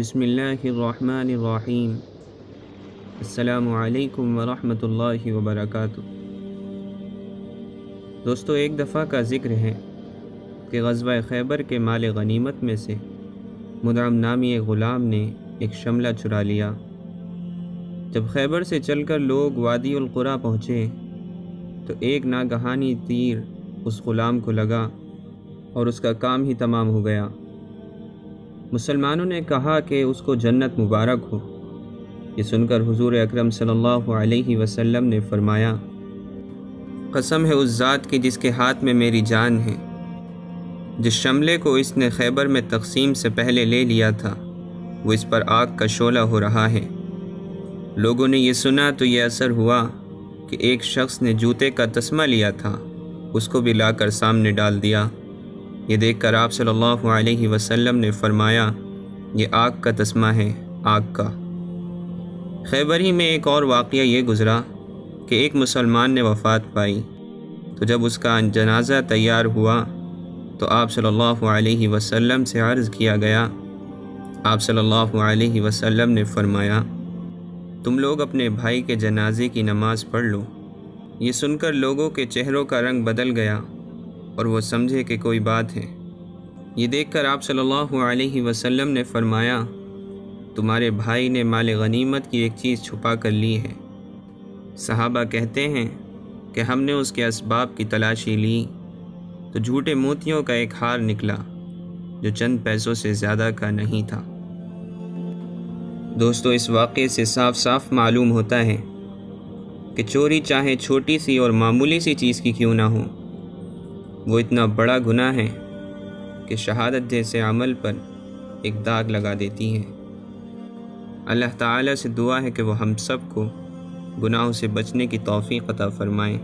بسم اللہ الرحمن الرحیم۔ السلام علیکم ورحمۃ اللہ وبرکاتہ۔ دوستو، ایک دفعہ کا ذکر ہے کہ غزوہ خیبر کے مال غنیمت میں سے مدعم نامی ایک غلام نے ایک شملہ چرا لیا۔ جب خیبر سے چل کر لوگ وادی القریٰ پہنچے تو ایک ناگہانی تیر اس غلام کو لگا اور اس کا کام ہی تمام ہو گیا۔ مسلمانوں نے کہا کہ اس کو جنت مبارک ہو۔ یہ سن کر حضور اکرم صلی اللہ علیہ وسلم نے فرمایا، قسم ہے اس ذات کی جس کے ہاتھ میں میری جان ہے، جس شملے کو اس نے خیبر میں تقسیم سے پہلے لے لیا تھا وہ اس پر آگ کا شعلہ ہو رہا ہے۔ لوگوں نے یہ سنا تو یہ اثر ہوا کہ ایک شخص نے جوتے کا تسمہ لیا تھا، اس کو بھی لا کر سامنے ڈال دیا۔ یہ دیکھ کر آپ صلی اللہ علیہ وسلم نے فرمایا، یہ آگ کا تسمہ ہے، آگ کا۔ خیبر ہی میں ایک اور واقعہ یہ گزرا کہ ایک مسلمان نے وفات پائی تو جب اس کا جنازہ تیار ہوا تو آپ صلی اللہ علیہ وسلم سے عرض کیا گیا۔ آپ صلی اللہ علیہ وسلم نے فرمایا، تم لوگ اپنے بھائی کے جنازے کی نماز پڑھ لو۔ یہ سن کر لوگوں کے چہروں کا رنگ بدل گیا اور وہ سمجھے کہ کوئی بات ہے۔ یہ دیکھ کر آپ صلی اللہ علیہ وسلم نے فرمایا، تمہارے بھائی نے مال غنیمت کی ایک چیز چھپا کر لی ہے۔ صحابہ کہتے ہیں کہ ہم نے اس کے اسباب کی تلاشی لی تو جھوٹے موتیوں کا ایک ہار نکلا جو چند پیسوں سے زیادہ کا نہیں تھا۔ دوستو، اس واقعے سے صاف صاف معلوم ہوتا ہے کہ چوری چاہے چھوٹی سی اور معمولی سی چیز کی کیوں نہ ہو، وہ اتنا بڑا گناہ ہے کہ شہادت جیسے عمل پر ایک داغ لگا دیتی ہے۔ اللہ تعالیٰ سے دعا ہے کہ وہ ہم سب کو گناہوں سے بچنے کی توفیق عطا فرمائیں۔